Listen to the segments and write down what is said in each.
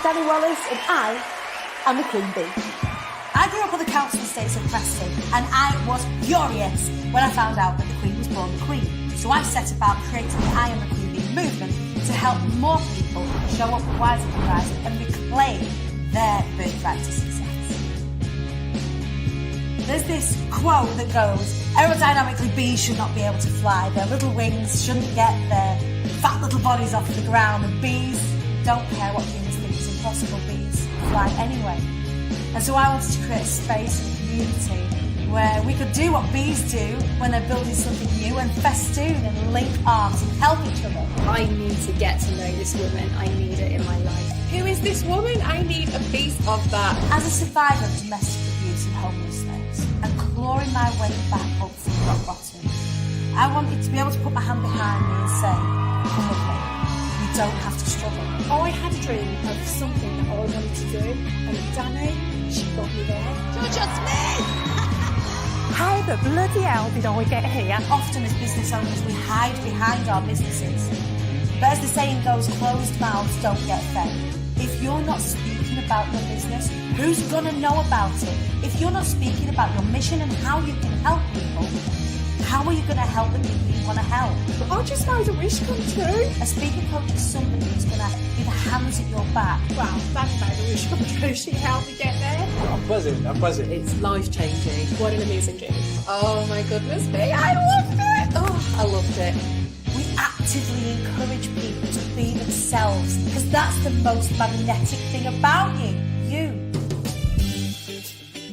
Dani Wallace and I am the Queen Bee. I grew up on the council estates of Preston and I was furious when I found out that the Queen was born the Queen. So I set about creating the I am the Queen Bee movement to help more people show up wiser and rising and reclaim their birthright to success. There's this quote that goes, aerodynamically bees should not be able to fly, their little wings shouldn't get their fat little bodies off the ground, and bees don't care what humans think is impossible, bees fly anyway. And so I wanted to create a space and community where we could do what bees do when they're building something new and festoon and link arms and help each other. I need to get to know this woman. I need it in my life. Who is this woman? I need a piece of that. As a survivor of domestic abuse and homelessness and clawing my way back up from rock bottom, I wanted to be able to put my hand behind me and say, come with me, you don't have to struggle. I had a dream of something that I wanted to do, and Dani, she got me there. You're just me! How the bloody hell did I get here? Often as business owners, we hide behind our businesses. But as the saying goes, closed mouths don't get fed. If you're not speaking about your business, who's gonna know about it? If you're not speaking about your mission and how you can help people, how are you gonna help the people you wanna help? I just made a wish come true. A speaking coach is somebody who's gonna be the hands at your back. Wow, Dani made a wish come true. She helped me get there. I'm buzzing. It's life-changing. What an amazing journey. Oh my goodness me, I loved it. Oh, I loved it. We actively encourage people to be themselves because that's the most magnetic thing about you.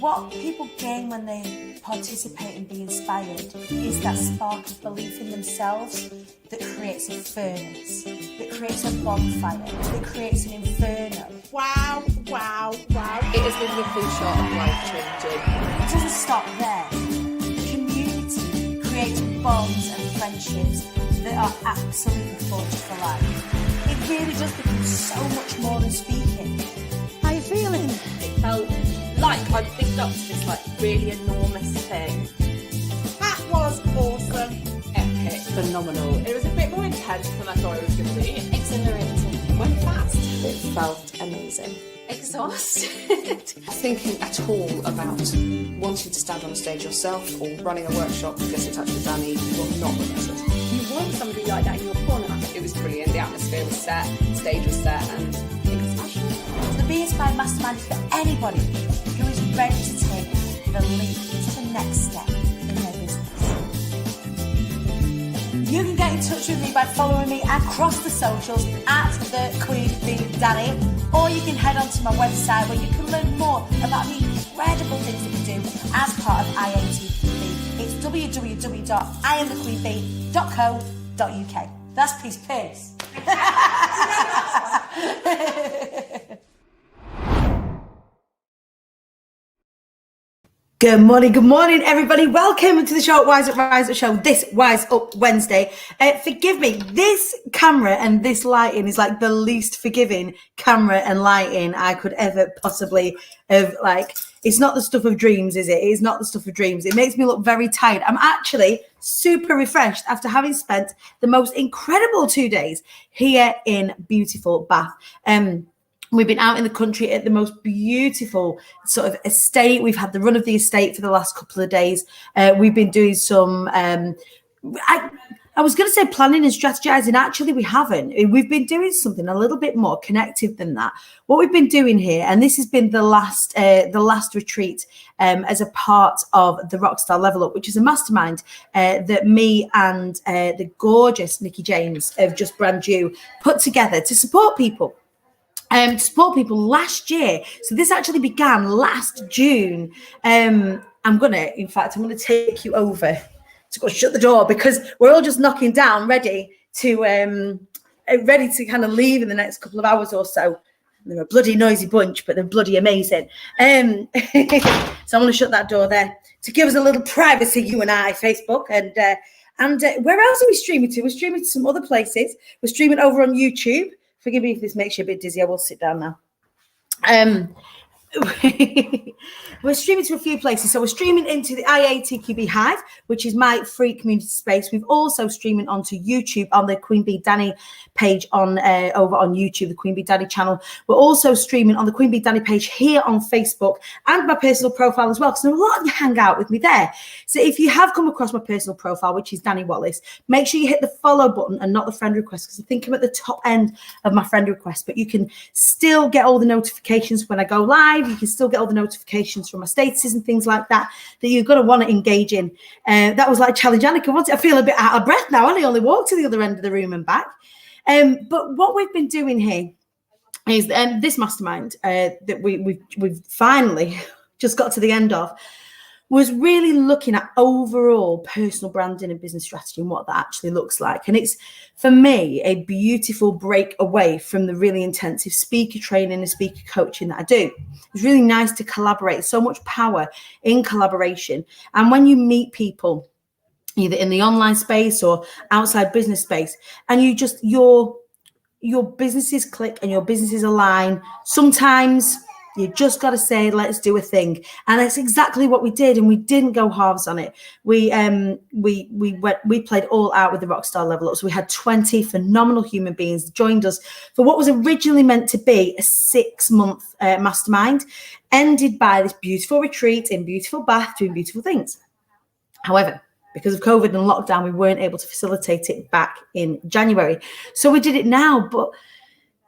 What people gain when they participate and be inspired is that spark of belief in themselves that creates a furnace, that creates a bonfire, that creates an inferno. Wow. It has been nothing short of life-changing. It doesn't stop there. Community creates bonds and friendships that are absolutely forged for life. It really does become so much more than speaking. How you feeling? It felt like I'd picked up to this really enormous thing. That was awesome. Epic. Phenomenal. It was a bit more intense than I thought it was going to be. Exhilarating. Went fast. It felt amazing. Exhausted. Thinking at all about wanting to stand on a stage yourself or running a workshop to get in touch with Dani, you will not regret it. You want somebody like that in your corner. It was brilliant. The atmosphere was set, the stage was set, and it was smashing. The Be Inspired Mastermind is for anybody who is ready to take the leap to the next step in their business. You can get in touch with me by following me across the socials at the Queen Bee Dani, or you can head on to my website where you can learn more about the incredible things that we do as part of IATQB. It's www.iamthequeenbee.co.uk. That's peace. Good morning, everybody. Welcome to the Short Wise Up Rise Up show. This Wise Up Wednesday. Forgive me, this camera and this lighting is like the least forgiving camera and lighting I could ever possibly have. It's not the stuff of dreams, is it? It is not the stuff of dreams. It makes me look very tired. I'm actually super refreshed after having spent the most incredible 2 days here in beautiful Bath. We've been out in the country at the most beautiful sort of estate. We've had the run of the estate for the last couple of days. We've been doing some, I was going to say planning and strategizing. Actually, we haven't. We've been doing something a little bit more connective than that. What we've been doing here, and this has been the last retreat as a part of the Rockstar Level Up, which is a mastermind that me and the gorgeous Nikki James have just brand new put together to support people. Last year. So this actually began last June. I'm going to take you over to go shut the door because we're all just knocking down, ready to kind of leave in the next couple of hours or so. They're a bloody noisy bunch, but they're bloody amazing. So I'm going to shut that door there to give us a little privacy, you and I, Facebook. And where else are we streaming to? We're streaming to some other places. We're streaming over on YouTube. Forgive me if this makes you a bit dizzy. I will sit down now. we're streaming to a few places. So we're streaming into the IATQB Hive, which is my free community space. We've also streaming onto YouTube on the Queen Bee Dani page on over on YouTube, the Queen Bee Dani channel. We're also streaming on the Queen Bee Dani page here on Facebook and my personal profile as well, because a lot of you hang out with me there. So if you have come across my personal profile, which is Dani Wallace, make sure you hit the follow button and not the friend request, because I think I'm at the top end of my friend request, but you can still get all the notifications when I go live. You can still get all the notifications from my statuses and things like that you're going to want to engage in. That was like challenge Annika, wasn't it? I feel a bit out of breath now. I only walked to the other end of the room and back. But what we've been doing here is this mastermind that we've finally just got to the end of, was really looking at overall personal branding and business strategy and what that actually looks like. And it's, for me, a beautiful break away from the really intensive speaker training and speaker coaching that I do. It's really nice to collaborate. So much power in collaboration. And when you meet people, either in the online space or outside business space, and you just, your businesses click and your businesses align, sometimes you just got to say, let's do a thing. And that's exactly what we did. And we didn't go halves on it. We played all out with the Rockstar Level Up. So we had 20 phenomenal human beings joined us for what was originally meant to be a 6-month mastermind, ended by this beautiful retreat in beautiful Bath, doing beautiful things. However, because of COVID and lockdown, we weren't able to facilitate it back in January. So we did it now. But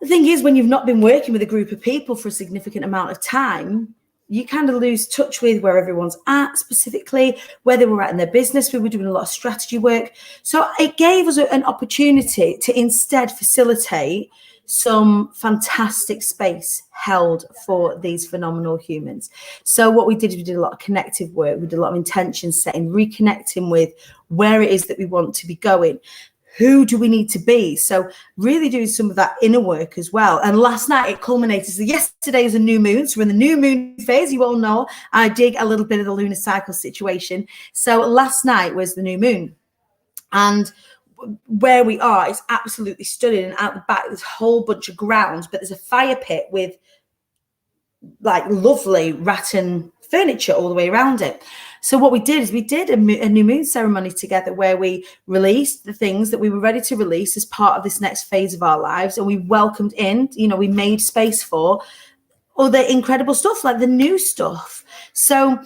the thing is, when you've not been working with a group of people for a significant amount of time, you kind of lose touch with where everyone's at specifically, where they were at in their business. We were doing a lot of strategy work. So it gave us an opportunity to instead facilitate some fantastic space held for these phenomenal humans. So what we did is we did a lot of connective work. We did a lot of intention setting, reconnecting with where it is that we want to be going. Who do we need to be? So really doing some of that inner work as well. And last night it culminated. So yesterday is a new moon. So we're in the new moon phase. You all know I dig a little bit of the lunar cycle situation. So last night was the new moon. And where we are is absolutely stunning. And out the back, there's a whole bunch of grounds, but there's a fire pit with like lovely rattan furniture all the way around it. So what we did is we did a new moon ceremony together where we released the things that we were ready to release as part of this next phase of our lives. And we welcomed in, we made space for other incredible stuff, like the new stuff. So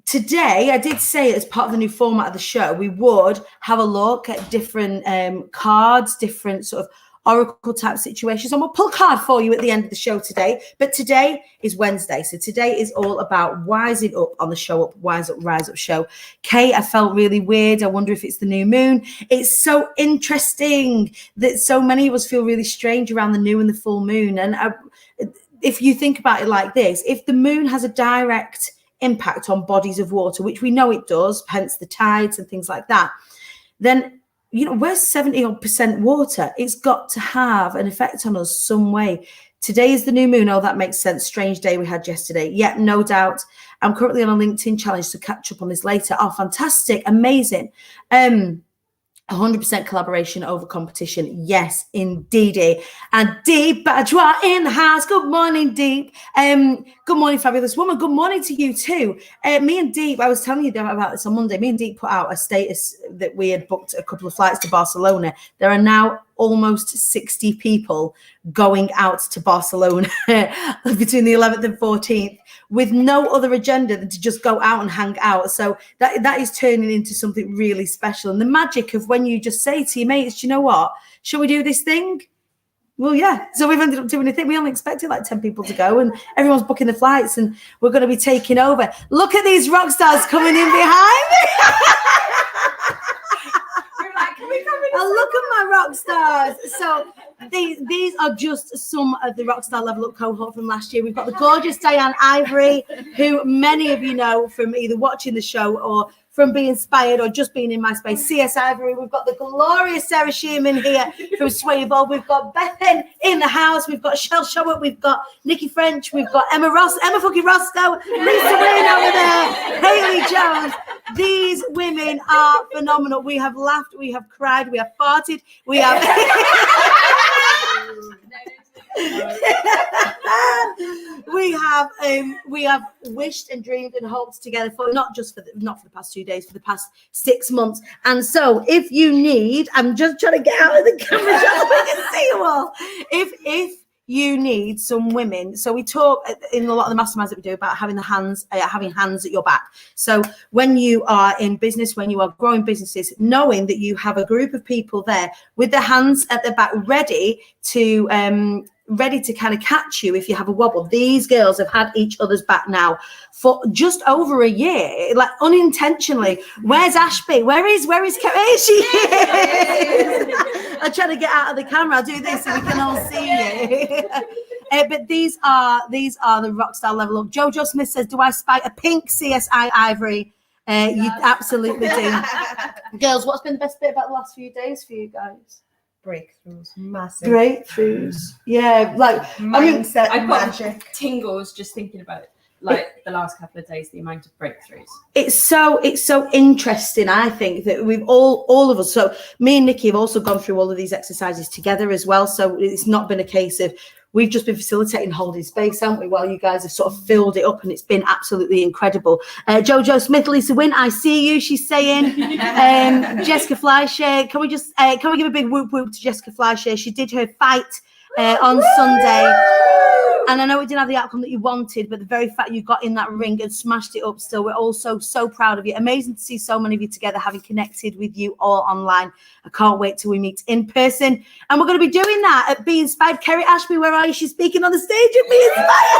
today, I did say as part of the new format of the show, we would have a look at different cards, different sort of oracle type situations, and we'll pull a card for you at the end of the show today. But today is Wednesday, so today is all about wising up on the Show Up, Wise Up, Rise Up show. Kate, I felt really weird. I wonder if it's the new moon. It's so interesting that so many of us feel really strange around the new and the full moon. And if you think about it like this, if the moon has a direct impact on bodies of water, which we know it does, hence the tides and things like that, then we're 70% water. It's got to have an effect on us some way. Today is the new moon. Oh, that makes sense. Strange day we had yesterday. Yeah, no doubt. I'm currently on a LinkedIn challenge to catch up on this later. Oh, fantastic. Amazing. 100% collaboration over competition. Yes, indeedy. And Deep Badjois in the house. Good morning, Deep. Good morning, fabulous woman. Good morning to you too. Me and Deep, I was telling you about this on Monday. Me and Deep put out a status that we had booked a couple of flights to Barcelona. There are now almost 60 people going out to Barcelona between the 11th and 14th with no other agenda than to just go out and hang out. So that is turning into something really special. And the magic of when you just say to your mates, do you know what? Shall we do this thing? Well, yeah. So we've ended up doing a thing. We only expected like 10 people to go, and everyone's booking the flights, and we're going to be taking over. Look at these rock stars coming in behind me. Look at my rock stars. So these are just some of the Rockstar Level Up cohort from last year. We've got the gorgeous Diane Ivory, who many of you know from either watching the show or from being inspired or just being in my space. CS Ivory. We've got the glorious Sarah Shearman here from Sway Evolve. We've got Bethan in the house. We've got Shell Showett. We've got Nikki French. We've got Emma fucking Roscoe, Lisa Wynn over there, Haley Jones. These women are phenomenal. We have laughed. We have cried. We have farted. We have... We have wished and dreamed and hoped together for not for the past 2 days, for the past 6 months. And so if you need, I'm just trying to get out of the camera so we can see you all. If you need some women, so we talk in a lot of the masterminds that we do about having hands at your back. So when you are in business, when you are growing businesses, knowing that you have a group of people there with their hands at their back, ready to kind of catch you if you have a wobble. These girls have had each other's back now for just over a year, like unintentionally. Where's Ashby? Where is Katherine? She is. I'm trying to get out of the camera. I'll do this so we can all see you. But these are the rockstar level up. Jojo Smith says, do I spy a pink CSI ivory? You absolutely do. Girls, what's been the best bit about the last few days for you guys? Breakthroughs, massive breakthroughs. Yeah, like mindset, I've got magic. tingles just thinking about it. Like the last couple of days, the amount of breakthroughs. It's so interesting. I think that we've all of us. So me and Nikki have also gone through all of these exercises together as well. So it's not been a case of we've just been facilitating, holding space, haven't we? While you guys have sort of filled it up, and it's been absolutely incredible. Jojo Smith, Lisa Wynn, I see you. She's saying, Jessica Fleischer. Can we give a big whoop whoop to Jessica Fleischer? She did her fight on Sunday. And I know it didn't have the outcome that you wanted, but the very fact you got in that ring and smashed it up still, we're also so proud of you. Amazing to see so many of you together, having connected with you all online. I can't wait till we meet in person. And we're going to be doing that at Be Inspired. Kerry Ashby, where are you? She's speaking on the stage at Be Inspired.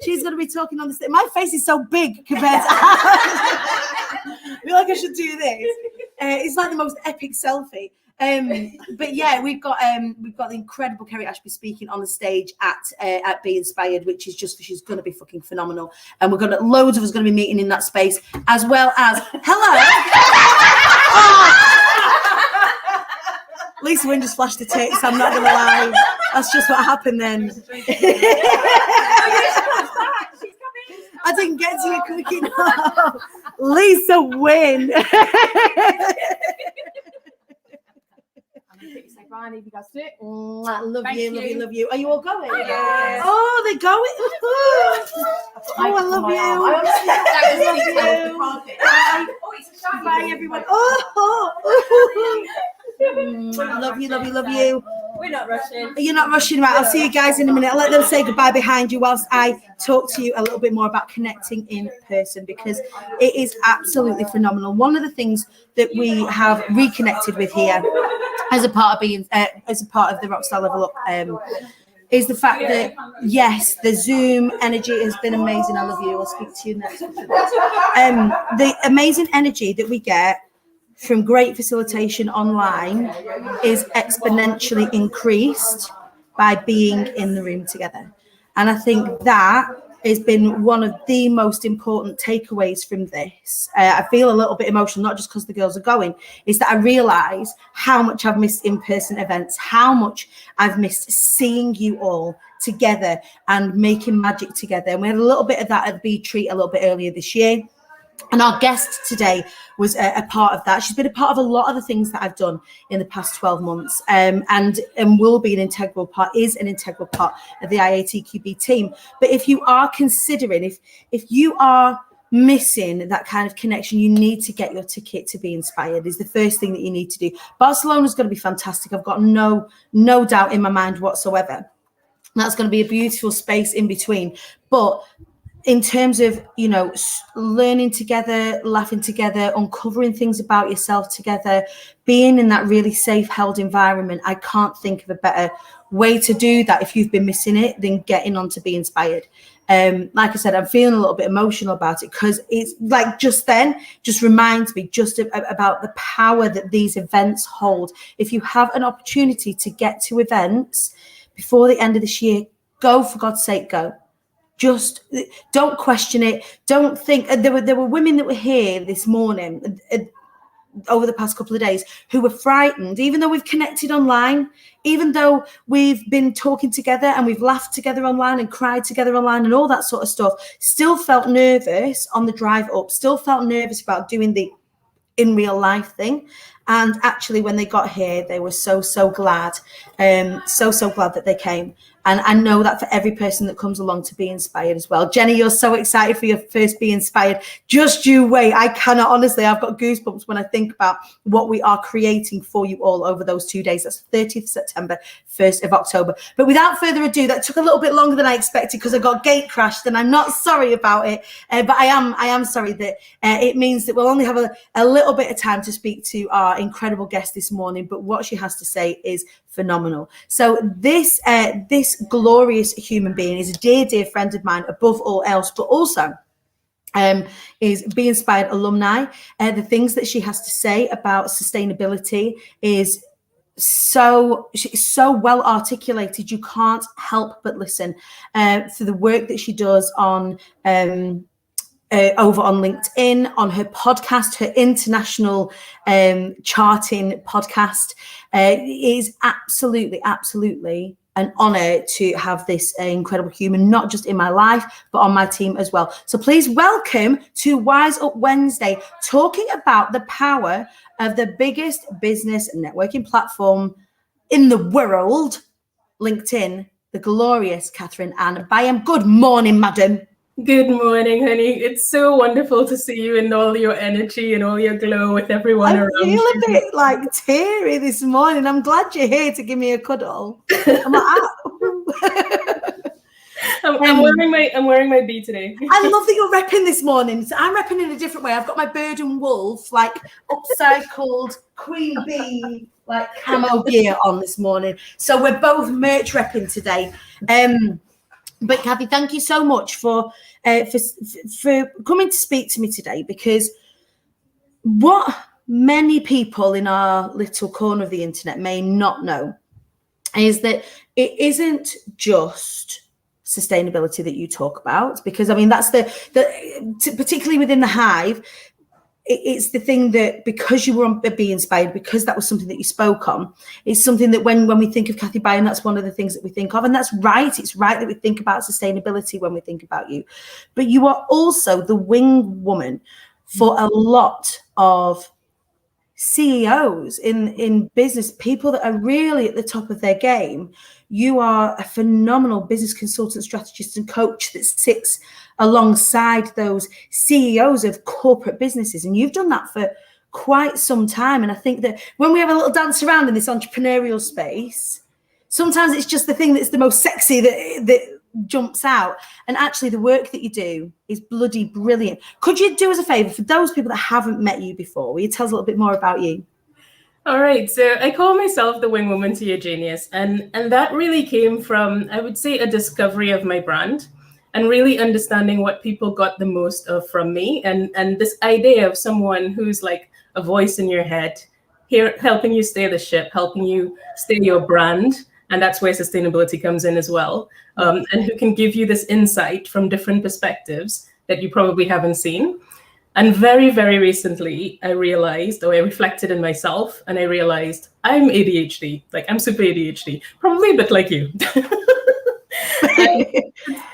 She's going to be talking on the stage. My face is so big compared to I feel like I should do this. It's like the most epic selfie. But yeah, we've got the incredible Kerry Ashby speaking on the stage at Be Inspired, which is she's going to be fucking phenomenal. And loads of us going to be meeting in that space, as well as Lisa Wynn just flashed the tits. I'm not going to lie, that's just what happened then. I didn't get to you quick enough. Lisa Wynn. Brian, if you guys do it. I love you. Are you all going? Yes. Oh, they're going. I love you. Bye, everyone. Love you. We're not rushing. You're not rushing, right? I'll see you guys in a minute. I'll let them say goodbye behind you whilst I talk to you a little bit more about connecting in person, because it is absolutely phenomenal. One of the things that we have reconnected with here as a part of the Rockstar Level Up is the fact that, yes, the Zoom energy has been amazing. I love you. I'll speak to you next week. The amazing energy that we get from great facilitation online is exponentially increased by being in the room together. And I think that has been one of the most important takeaways from this. I feel a little bit emotional, not just because the girls are going, is that I realise how much I've missed in-person events, how much I've missed seeing you all together and making magic together. And we had a little bit of that at the Bee Treat a little bit earlier this year. And our guest today was a part of that. She's been a part of a lot of the things that I've done in the past 12 months and will be an integral part of the IATQB team. But if you are considering, if you are missing that kind of connection, you need to get your ticket to Be Inspired is the first thing that you need to do. Barcelona's going to be fantastic. I've got no doubt in my mind whatsoever. That's going to be a beautiful space in between. But in terms of, learning together, laughing together, uncovering things about yourself together, being in that really safe, held environment, I can't think of a better way to do that if you've been missing it than getting on to Be Inspired. Like I said, I'm feeling a little bit emotional about it because it's like just reminds me about the power that these events hold. If you have an opportunity to get to events before the end of this year, go, for God's sake, go. Just don't question it. Don't think. There were women that were here this morning over the past couple of days who were frightened, even though we've connected online, even though we've been talking together and we've laughed together online and cried together online and all that sort of stuff, still felt nervous on the drive up, still felt nervous about doing the in real life thing. And actually, when they got here, they were so glad, so glad that they came. And I know that for every person that comes along to be inspired as well. Jenny, you're so excited for your first Be Inspired. Just you wait. I cannot, honestly, I've got goosebumps when I think about what we are creating for you all over those 2 days. That's 30th September, 1st of October. But without further ado, that took a little bit longer than I expected because I got gate crashed, and I'm not sorry about it. But I am sorry that it means that we'll only have a little bit of time to speak to our incredible guest this morning. But what she has to say is phenomenal. So this glorious human being is a dear friend of mine above all else, but also is Be Inspired alumni. The things that she has to say about sustainability is so well articulated. You can't help but listen for the work that she does on over on LinkedIn, on her podcast, her international charting podcast. It is absolutely an honor to have this incredible human, not just in my life, but on my team as well. So please welcome to Wise Up Wednesday, talking about the power of the biggest business networking platform in the world, LinkedIn, the glorious Katherine and Byam. Good morning, madam. Good morning, honey. It's so wonderful to see you in all your energy and all your glow with everyone around you. I feel a bit like teary this morning. I'm glad you're here to give me a cuddle. I'm like, I'm wearing my bee today. I love that you're repping this morning. So I'm repping in a different way. I've got my bird and wolf, like upcycled queen bee, like camo gear on this morning. So we're both merch repping today. But Kathy, thank you so much for coming to speak to me today, because what many people in our little corner of the internet may not know is that it isn't just sustainability that you talk about, because I mean that's particularly within the Hive. It's the thing that, because you were on Be Inspired, because that was something that you spoke on, it's something that when we think of Kathy Byam, that's one of the things that we think of. And that's right. It's right that we think about sustainability when we think about you. But you are also the wing woman for a lot of CEOs in business, people that are really at the top of their game. You are a phenomenal business consultant, strategist, and coach that sits alongside those CEOs of corporate businesses. And you've done that for quite some time. And I think that when we have a little dance around in this entrepreneurial space, sometimes it's just the thing that's the most sexy that jumps out. And actually the work that you do is bloody brilliant. Could you do us a favor for those people that haven't met you before? Will you tell us a little bit more about you? All right, so I call myself the wing woman to your genius, and that really came from, I would say, a discovery of my brand and really understanding what people got the most of from me, and this idea of someone who's like a voice in your head, here helping you stay the ship, helping you stay your brand. And that's where sustainability comes in as well, and who can give you this insight from different perspectives that you probably haven't seen. And very, very recently, I realized, or I reflected in myself, and I realized I'm ADHD, like I'm super ADHD, probably a bit like you.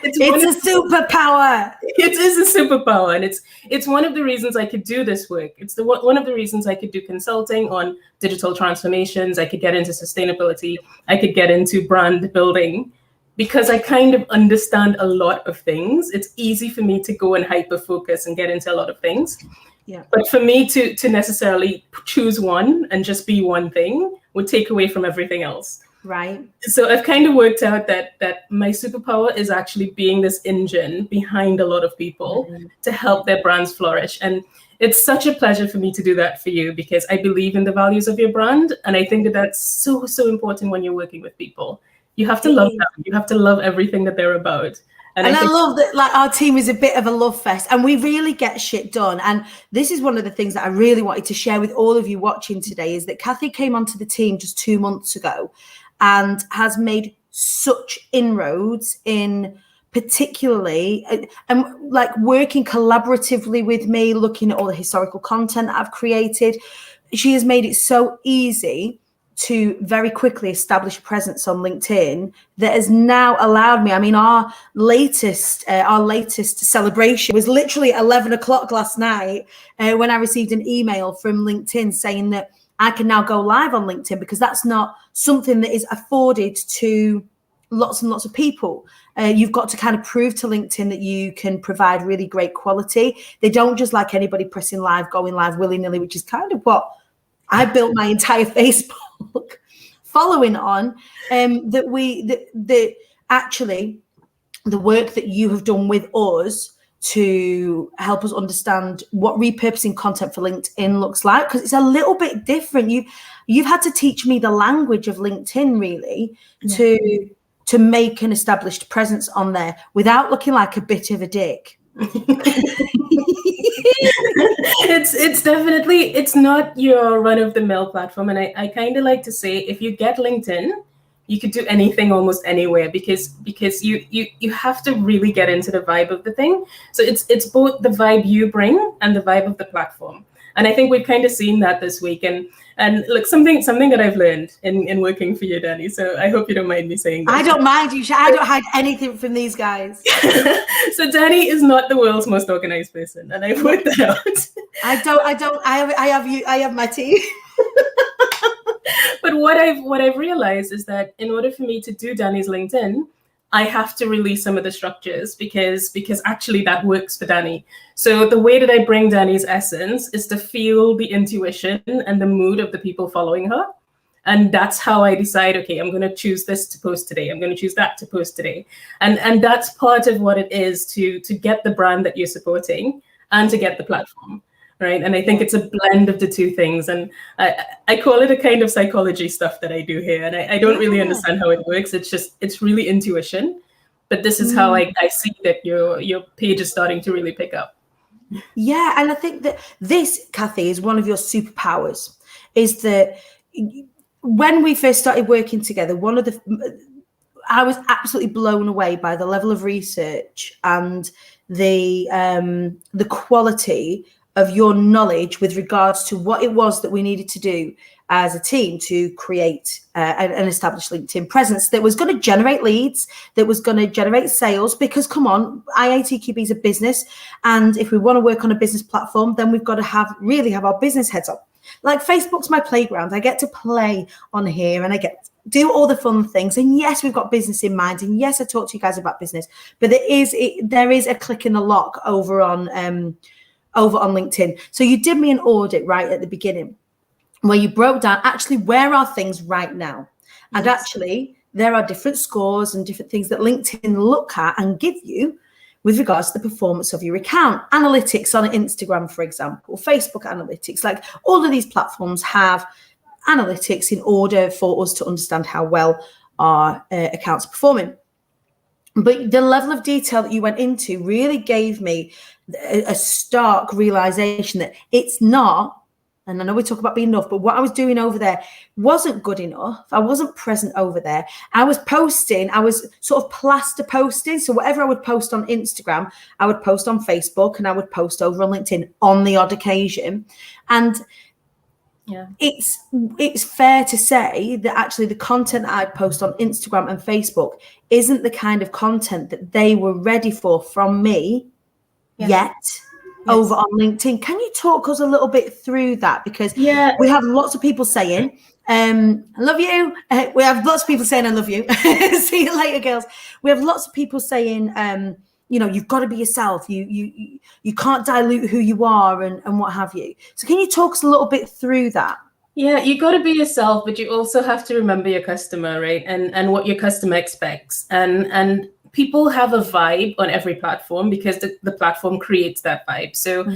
It's a superpower. It is a superpower, and it's one of the reasons I could do this work. It's one of the reasons I could do consulting on digital transformations. I could get into sustainability. I could get into brand building, because I kind of understand a lot of things. It's easy for me to go and hyper focus and get into a lot of things. Yeah. But for me to necessarily choose one and just be one thing would take away from everything else. Right. So I've kind of worked out that my superpower is actually being this engine behind a lot of people to help their brands flourish. And it's such a pleasure for me to do that for you, because I believe in the values of your brand. And I think that that's so important when you're working with people. You have to love them. You have to love everything that they're about. And I love that, like, our team is a bit of a love fest, and we really get shit done. And this is one of the things that I really wanted to share with all of you watching today, is that Kathy came onto the team just 2 months ago and has made such inroads in particularly and like working collaboratively with me, looking at all the historical content that I've created. She has made it so easy to very quickly establish a presence on LinkedIn that has now allowed me. I mean, our latest celebration was literally 11 o'clock last night when I received an email from LinkedIn saying that I can now go live on LinkedIn, because that's not something that is afforded to lots and lots of people. You've got to kind of prove to LinkedIn that you can provide really great quality. They don't just like anybody pressing live, going live willy-nilly, which is kind of what I built my entire Facebook following on. That actually the work that you have done with us to help us understand what repurposing content for LinkedIn looks like, because it's a little bit different. You've had to teach me the language of LinkedIn, really, to make an established presence on there without looking like a bit of a dick. It's definitely, it's not your run-of-the-mill platform. And I kind of like to say, if you get LinkedIn, you could do anything almost anywhere, because you have to really get into the vibe of the thing. So it's both the vibe you bring and the vibe of the platform. And I think we've kind of seen that this week. And look, something that I've learned in working for you, Dani. So I hope you don't mind me saying that. I don't mind you. I don't hide anything from these guys. So Dani is not the world's most organized person, and I've worked that out. I don't. I have you. I have my team. But what I've realized is that in order for me to do Dani's LinkedIn, I have to release some of the structures, because actually that works for Dani. So the way that I bring Dani's essence is to feel the intuition and the mood of the people following her. And that's how I decide, okay, I'm going to choose this to post today. I'm going to choose that to post today. And that's part of what it is to get the brand that you're supporting and to get the platform. Right. And I think it's a blend of the two things. And I call it a kind of psychology stuff that I do here. And I don't really understand how it works. It's really intuition. But this is how I see that your page is starting to really pick up. Yeah. And I think that this, Kathy, is one of your superpowers, is that when we first started working together, I was absolutely blown away by the level of research and the quality of your knowledge with regards to what it was that we needed to do as a team to create an established LinkedIn presence that was going to generate leads, that was going to generate sales. Because come on, IATQB is a business, and if we want to work on a business platform, then we've got to really have our business heads up. Like, Facebook's my playground. I get to play on here and I get to do all the fun things. And yes, we've got business in mind. And yes, I talk to you guys about business, but there is a click in the lock over on LinkedIn. So you did me an audit right at the beginning where you broke down actually where are things right now. And actually there are different scores and different things that LinkedIn look at and give you with regards to the performance of your account. Analytics on Instagram, for example, Facebook analytics, like all of these platforms have analytics in order for us to understand how well our accounts are performing. But the level of detail that you went into really gave me a stark realization that it's not, and I know we talk about being enough, but what I was doing over there wasn't good enough. I wasn't present over there. I was posting, I was sort of plaster posting. So whatever I would post on Instagram, I would post on Facebook, and I would post over on LinkedIn on the odd occasion. And yeah, it's fair to say that actually the content that I post on Instagram and Facebook isn't the kind of content that they were ready for from me yet. Over on LinkedIn. Can you talk us a little bit through that? Because we have lots of people saying, I love you. We have lots of people saying, I love you. See you later, girls. We have lots of people saying, you've got to be yourself. You can't dilute who you are and what have you. So can you talk us a little bit through that? Yeah, you got to be yourself, but you also have to remember your customer, right? And what your customer expects. And people have a vibe on every platform because the platform creates that vibe. So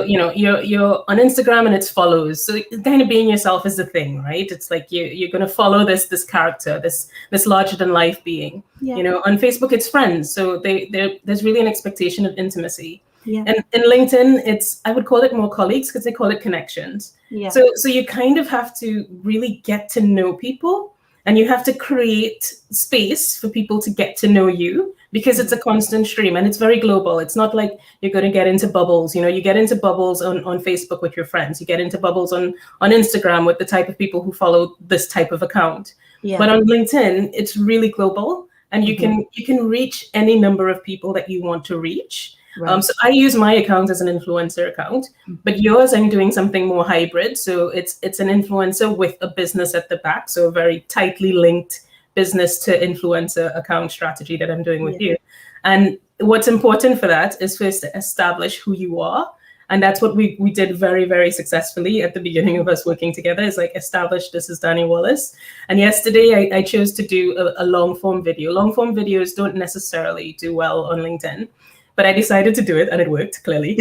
you're on Instagram and it's follows. So kind of being yourself is the thing, right? It's like you're going to follow this character, this larger than life being. Yeah. On Facebook it's friends. So there's really an expectation of intimacy. Yeah. And in LinkedIn, I would call it more colleagues because they call it connections. Yeah. So you kind of have to really get to know people and you have to create space for people to get to know you, because it's a constant stream and it's very global. It's not like you're going to get into bubbles. You get into bubbles on Facebook with your friends. You get into bubbles on Instagram with the type of people who follow this type of account. Yeah. But on LinkedIn, it's really global, and you can reach any number of people that you want to reach. Right. So I use my account as an influencer account, but yours, I'm doing something more hybrid. So it's an influencer with a business at the back. So a very tightly linked business to influencer account strategy that I'm doing with you. And what's important for that is first to establish who you are. And that's what we did very, very successfully at the beginning of us working together, is like establish this is Dani Wallace. And yesterday I chose to do a long form video. Long form videos don't necessarily do well on LinkedIn, but I decided to do it and it worked, clearly.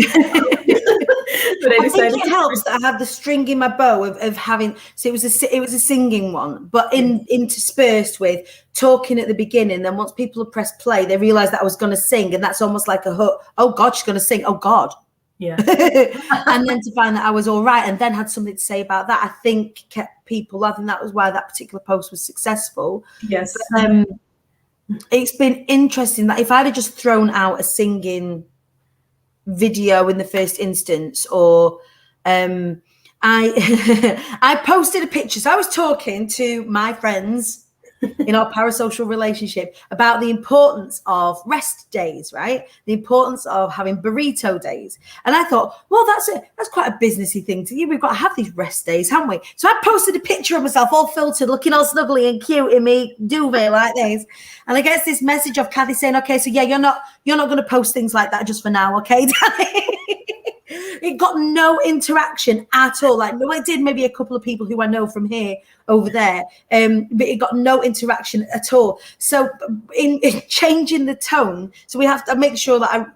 But I think it helps that I had the string in my bow of having, so it was a singing one, but interspersed with talking at the beginning. Then once people had pressed play, they realized that I was going to sing, and that's almost like a hook. Oh God, she's going to sing. Oh God. Yeah. And then to find that I was all right, and then had something to say about that, I think kept people. I think that was why that particular post was successful. Yes. But, it's been interesting that if I'd have just thrown out a singing video in the first instance, or I posted a picture. So I was talking to my friends in our parasocial relationship about the importance of rest days, right? The importance of having burrito days. And I thought, well, that's quite a businessy thing to do. We've got to have these rest days, haven't we? So I posted a picture of myself all filtered, looking all snuggly and cute in me duvet like this. And I get this message of Kathy saying, okay, so yeah, you're not going to post things like that just for now, okay, Dani? It got no interaction at all. Like, no, it did maybe a couple of people who I know from here over there, but it got no interaction at all. So in changing the tone, so we have to make sure that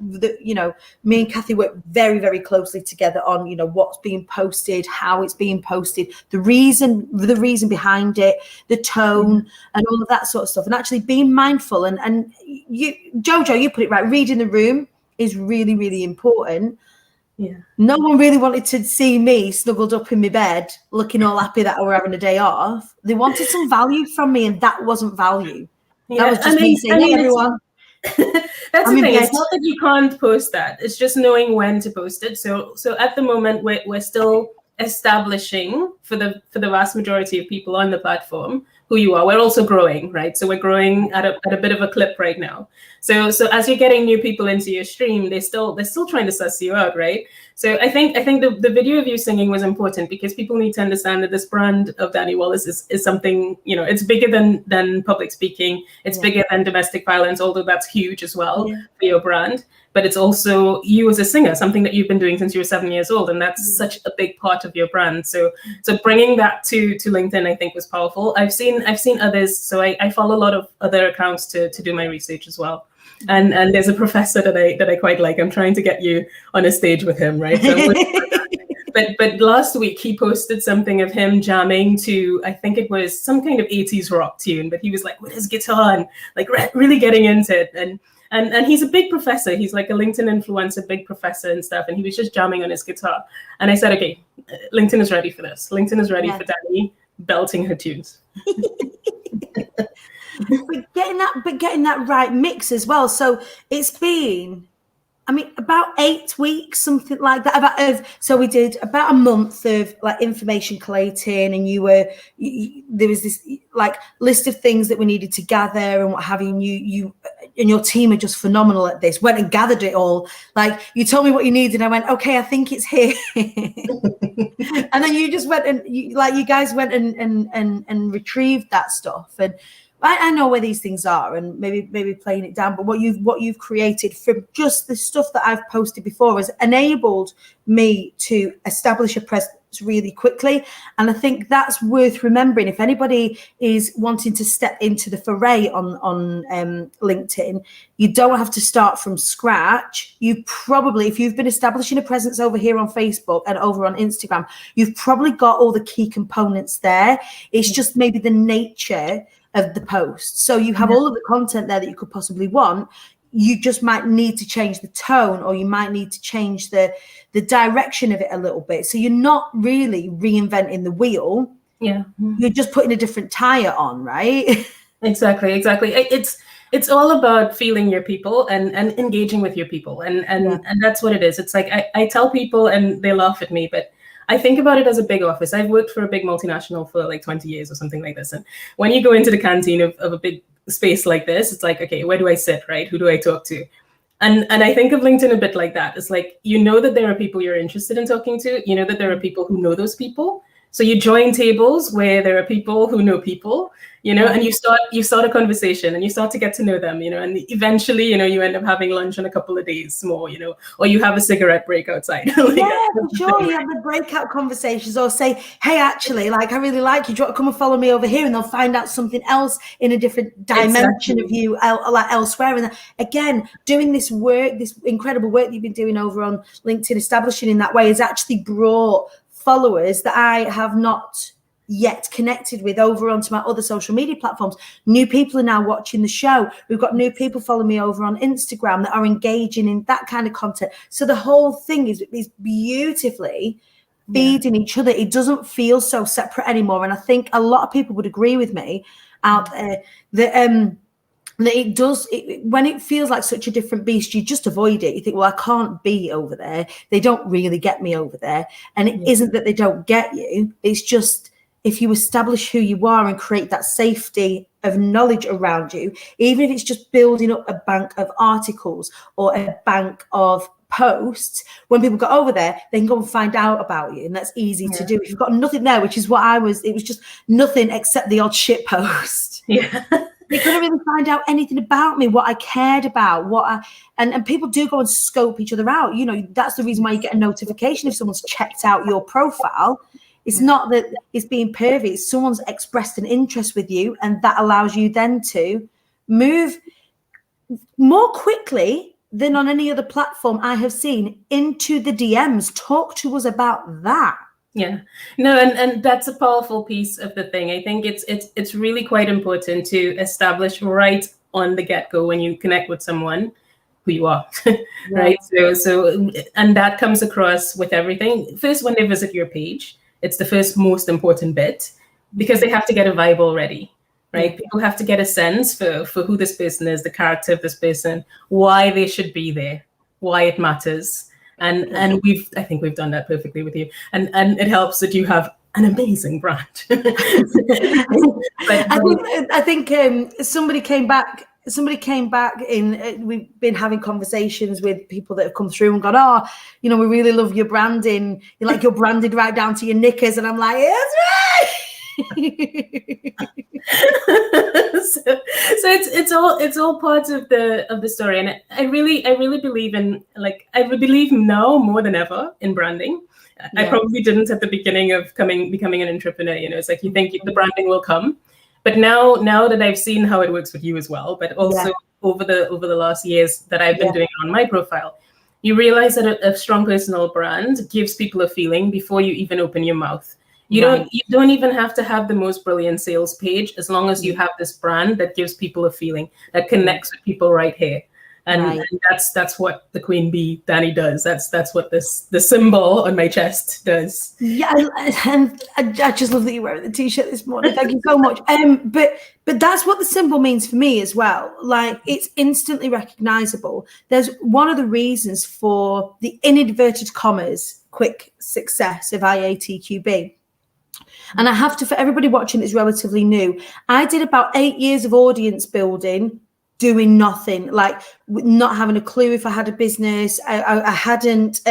me and Kathy work very, very closely together on, what's being posted, how it's being posted, the reason behind it, the tone, and all of that sort of stuff, and actually being mindful. And you, Jojo, you put it right. Reading the room is really, really important. Yeah. No one really wanted to see me snuggled up in my bed, looking all happy that I were having a day off. They wanted some value from me, and that wasn't value. Yeah. That was just me saying, hey, everyone. That's the thing. It's not that you can't post that. It's just knowing when to post it. So at the moment, we're still establishing for the vast majority of people on the platform who you are. We're also growing, right? So we're growing at a bit of a clip right now. So as you're getting new people into your stream, they're still trying to suss you out, right? So I think the video of you singing was important, because people need to understand that this brand of Dani Wallace is something, it's bigger than public speaking. It's bigger than domestic violence, although that's huge as well for your brand. But it's also you as a singer, something that you've been doing since you were 7 years old, and that's such a big part of your brand. So bringing that to LinkedIn, I think, was powerful. I've seen others, so I follow a lot of other accounts to do my research as well. And there's a professor that I quite like. I'm trying to get you on a stage with him, right? So but last week he posted something of him jamming to, I think it was some kind of 80s rock tune, but he was like with his guitar and like really getting into it. And he's a big professor. He's like a LinkedIn influencer, big professor and stuff. And he was just jamming on his guitar. And I said, okay, LinkedIn is ready for this. LinkedIn is ready for Dani belting her tunes. But getting that right mix as well. So it's been, about 8 weeks, something like that. So we did about a month of like information collating, and there was this like list of things that we needed to gather and what have you. You and your team are just phenomenal at this. Went and gathered it all. Like, you told me what you needed, and I went, okay, I think it's here. And then you just went and you guys went and retrieved that stuff. And I know where these things are, and maybe playing it down, but what you've created from just the stuff that I've posted before has enabled me to establish a presence really quickly. And I think that's worth remembering. If anybody is wanting to step into the foray on LinkedIn, you don't have to start from scratch. You probably, if you've been establishing a presence over here on Facebook and over on Instagram, you've probably got all the key components there. It's just maybe the nature of the post. So you have all of the content there that you could possibly want. You just might need to change the tone, or you might need to change the direction of it a little bit. So you're not really reinventing the wheel. Yeah. You're just putting a different tire on, right? Exactly. It's all about feeling your people and engaging with your people. And that's what it is. It's like I tell people and they laugh at me, but I think about it as a big office. I've worked for a big multinational for like 20 years or something like this. And when you go into the canteen of a big space like this, it's like, okay, where do I sit, right? Who do I talk to? And I think of LinkedIn a bit like that. It's like, you know that there are people you're interested in talking to. You know that there are people who know those people. So you join tables where there are people who know people, you know, and you start a conversation and you start to get to know them, you know, and eventually, you know, you end up having lunch in a couple of days more, you know, or you have a cigarette break outside. Like, yeah, for sure. You have the breakout conversations, or say, hey, actually, like, I really like you. Do you want to come and follow me over here? And they'll find out something else in a different dimension of you, like elsewhere. And again, doing this work, this incredible work that you've been doing over on LinkedIn, establishing in that way, has actually brought followers that I have not yet connected with over onto my other social media platforms. New people are now watching the show. We've got new people following me over on Instagram that are engaging in that kind of content. So the whole thing is beautifully feeding each other. It doesn't feel so separate anymore. And I think a lot of people would agree with me out there that it does, when it feels like such a different beast, you just avoid it. You think, well, I can't be over there. They don't really get me over there. And it isn't that they don't get you. It's just, if you establish who you are and create that safety of knowledge around you, even if it's just building up a bank of articles or a bank of posts, when people go over there, they can go and find out about you. And that's easy to do. If you've got nothing there, which is what it was just nothing except the odd shit post. Yeah. They couldn't really find out anything about me, what I cared about, and people do go and scope each other out. You know, that's the reason why you get a notification if someone's checked out your profile. It's not that it's being pervy. It's someone's expressed an interest with you, and that allows you then to move more quickly than on any other platform I have seen into the DMs. Talk to us about that. Yeah, no, and that's a powerful piece of the thing. I think it's really quite important to establish right on the get-go when you connect with someone who you are, right? So and that comes across with everything. First, when they visit your page, it's the first most important bit, because they have to get a vibe already, right? People have to get a sense for who this person is, the character of this person, why they should be there, why it matters. And I think we've done that perfectly with you. And it helps that you have an amazing brand. I think somebody came back in, we've been having conversations with people that have come through and gone, oh, you know, we really love your branding. You're branded right down to your knickers. And I'm like, yeah, that's right. so it's all part of the story, and I really believe in, like, I would believe now more than ever in branding. I probably didn't at the beginning of becoming an entrepreneur. You know, it's like you think the branding will come, but now that I've seen how it works with you as well, but also over the last years that I've been doing it on my profile, you realize that a strong personal brand gives people a feeling before you even open your mouth. You don't even have to have the most brilliant sales page, as long as you have this brand that gives people a feeling, that connects with people right here. And that's what the Queen Bee Dani does. That's what the symbol on my chest does. Yeah, and I just love that you're wearing the t-shirt this morning. Thank you so much. But that's what the symbol means for me as well. Like, it's instantly recognizable. There's one of the reasons for the inadverted commas quick success of IATQB. And I have to, for everybody watching that's relatively new, I did about 8 years of audience building, doing nothing, like not having a clue if I had a business. I hadn't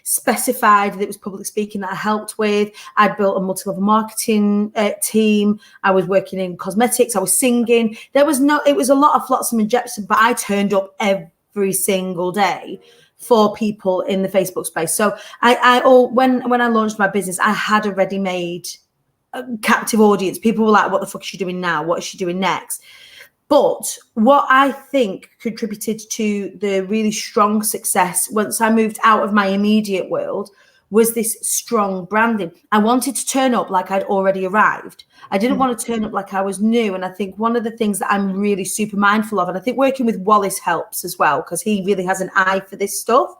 specified that it was public speaking that I helped with. I'd built a multi-level marketing team. I was working in cosmetics. I was singing. It was a lot of flotsam and jetsam, but I turned up every single day for people in the Facebook space. So when I launched my business, I had a ready-made captive audience. People were like, what the fuck is she doing now? What is she doing next? But what I think contributed to the really strong success once I moved out of my immediate world was this strong branding. I wanted to turn up like I'd already arrived. I didn't want to turn up like I was new. And I think one of the things that I'm really super mindful of, and I think working with Wallace helps as well, because he really has an eye for this stuff,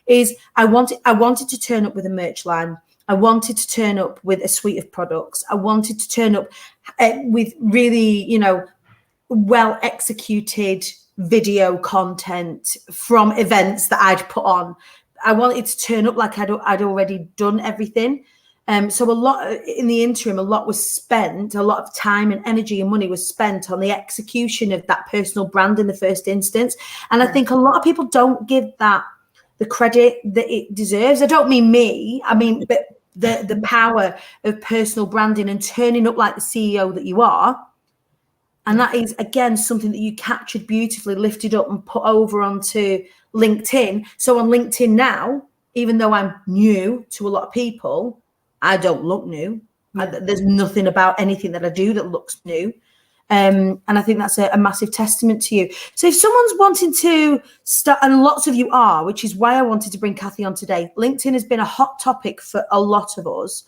is I wanted to turn up with a merch line. I wanted to turn up with a suite of products. I wanted to turn up with really, you know, well executed video content from events that I'd put on. I wanted to turn up like I'd already done everything. So a lot in the interim, a lot was spent, a lot of time and energy and money was spent on the execution of that personal brand in the first instance. And I think a lot of people don't give that the credit that it deserves. I don't mean me, I mean, but the power of personal branding and turning up like the CEO that you are. And that is, again, something that you captured beautifully, lifted up and put over onto LinkedIn. So on LinkedIn now, even though I'm new to a lot of people, I don't look new. There's nothing about anything that I do that looks new. And I think that's a massive testament to you. So if someone's wanting to start, and lots of you are, which is why I wanted to bring Kathy on today, LinkedIn has been a hot topic for a lot of us.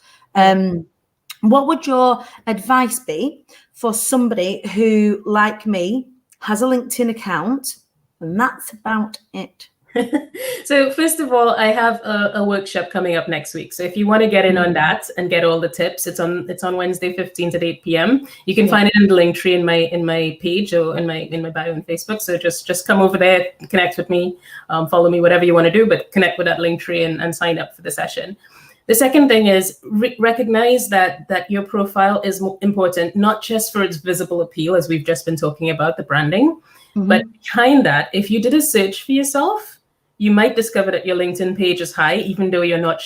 What would your advice be for somebody who, like me, has a LinkedIn account, and that's about it? So first of all, I have a workshop coming up next week. So if you want to get in on that and get all the tips, it's on Wednesday 15th at 8 p.m. You can find it in the link tree in my page or in my bio on Facebook. So just come over there, connect with me, follow me, whatever you want to do, but connect with that link tree and sign up for the session. The second thing is recognize that your profile is important, not just for its visible appeal, as we've just been talking about, the branding, but behind that, if you did a search for yourself, you might discover that your LinkedIn page is high, even though you're not